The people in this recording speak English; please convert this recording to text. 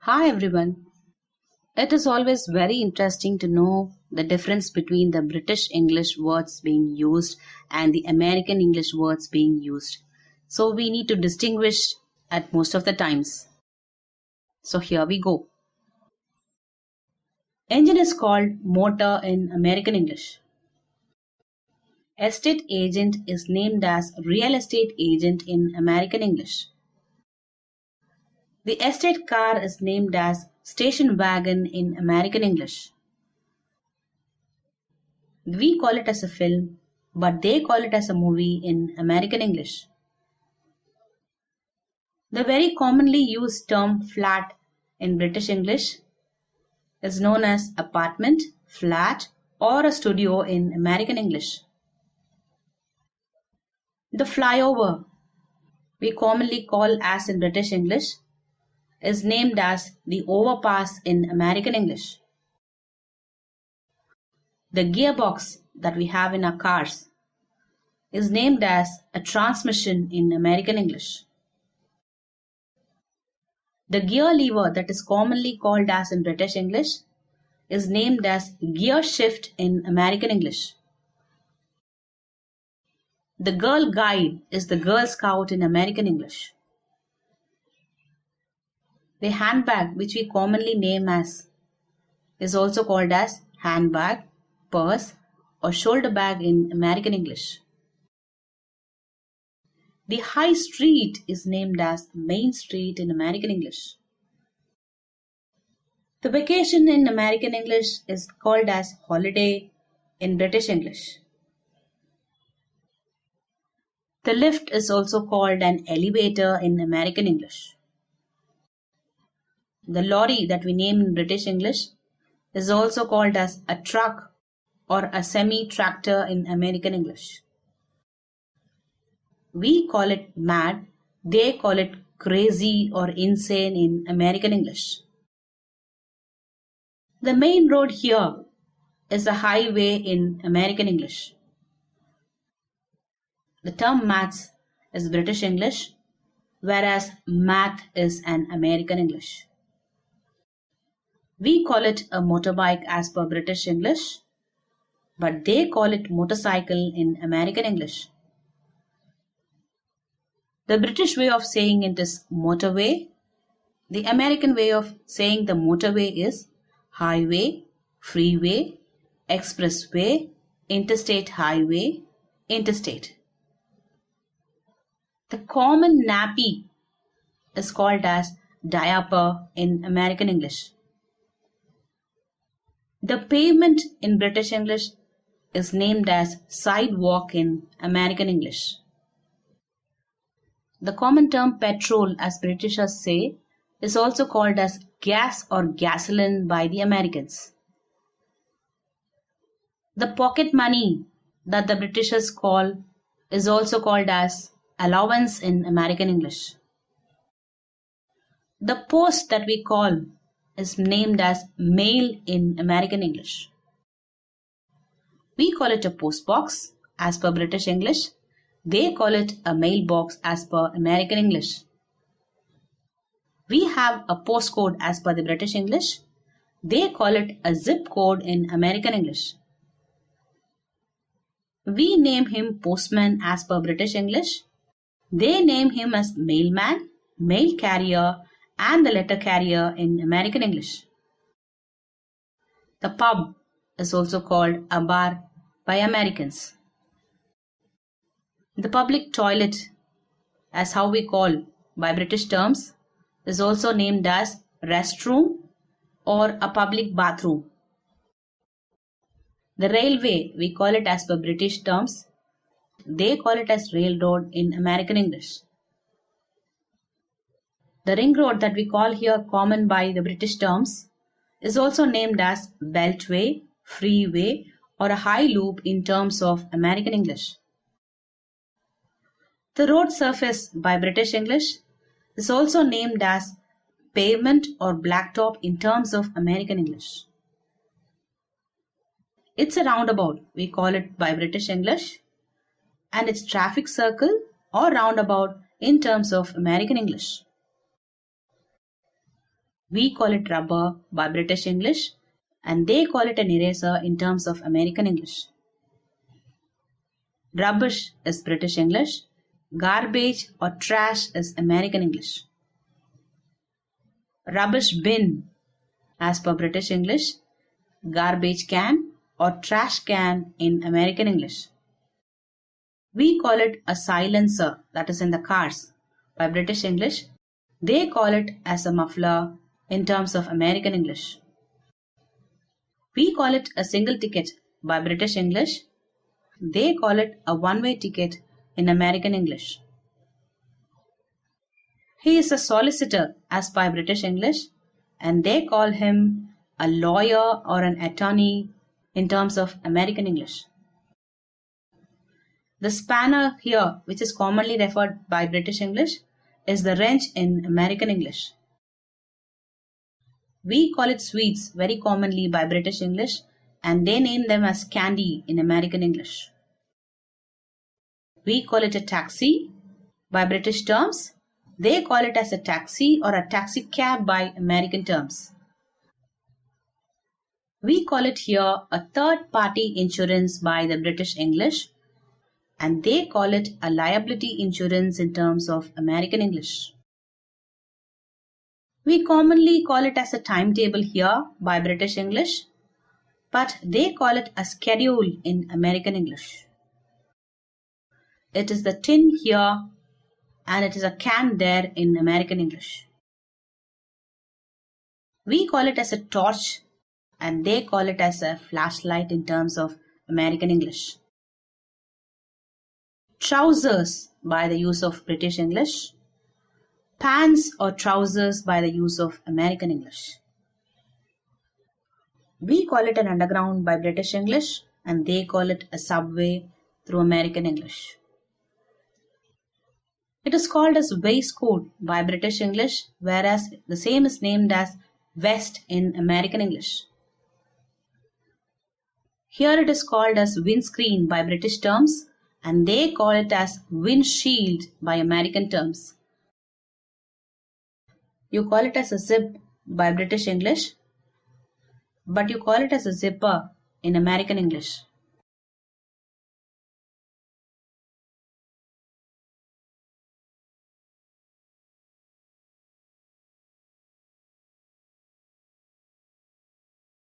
Hi everyone. It is always very interesting to know the difference between the British English words being used and the American English words being used. So we need to distinguish at most of the times. So here we go. Engine is called motor in American English. Estate agent is named as real estate agent in American English. The estate car is named as station wagon in American English. We call it as a film, but they call it as a movie in American English. The very commonly used term flat in British English is known as apartment, flat, or a studio in American English. The flyover, we commonly call as in British English, is named as the overpass in American English. The gearbox that we have in our cars is named as a transmission in American English. The gear lever that is commonly called as in British English is named as Gearshift in American English. The Girl Guide is the Girl Scout in American English. The handbag, which we commonly name as, is also called as handbag, purse, or shoulder bag in American English. The high street is named as Main Street in American English. The vacation in American English is called as holiday in British English. The lift is also called an elevator in American English. The lorry that we name in British English is also called as a truck or a semi-tractor in American English. We call it mad, they call it crazy or insane in American English. The main road here is a highway in American English. The term maths is British English, whereas math is an American English. We call it a motorbike as per British English, but they call it motorcycle in American English. The British way of saying it is motorway. The American way of saying the motorway is highway, freeway, expressway, interstate highway, interstate. The common nappy is called as diaper in American English. The pavement in British English is named as sidewalk in American English. The common term petrol, as Britishers say, is also called as gas or gasoline by the Americans. The pocket money that the Britishers call is also called as allowance in American English. The post that we call is named as mail in American English. We call it a post box as per British English. They call it a mailbox as per American English. We have a postcode as per the British English. They call it a zip code in American English. We name him postman as per British English. They name him as mailman, mail carrier, and the letter carrier in American English. The pub is also called a bar by Americans. The public toilet, as how we call by British terms, is also named as restroom or a public bathroom. The railway, we call it as per British terms. They call it as railroad in American English. The ring road that we call here common by the British terms is also named as Beltway, Freeway, or a high loop in terms of American English. The road surface by British English is also named as pavement or blacktop in terms of American English. It's a roundabout, we call it by British English, and it's traffic circle or roundabout in terms of American English. We call it rubber by British English, and they call it an eraser in terms of American English. Rubbish is British English. Garbage or trash is American English. Rubbish bin as per British English. Garbage can or trash can in American English. We call it a silencer, that is in the cars, by British English. They call it as a muffler in terms of American English. We call it a single ticket by British English. They call it a one-way ticket in American English. He is a solicitor as by British English, and they call him a lawyer or an attorney in terms of American English. The spanner here, which is commonly referred by British English, is the wrench in American English. We call it sweets very commonly by British English, and they name them as candy in American English. We call it a taxi by British terms. They call it as a taxi or a taxi cab by American terms. We call it here a third-party insurance by the British English, and they call it a liability insurance in terms of American English. We commonly call it as a timetable here by British English, but they call it a schedule in American English. It is the tin here and it is a can there in American English. We call it as a torch and they call it as a flashlight in terms of American English. Trousers by the use of British English. Pants or trousers by the use of American English. We call it an underground by British English and they call it a subway through American English. It is called as waistcoat by British English, whereas the same is named as vest in American English. Here it is called as windscreen by British terms and they call it as windshield by American terms. You call it as a zip by British English, but you call it as a zipper in American English.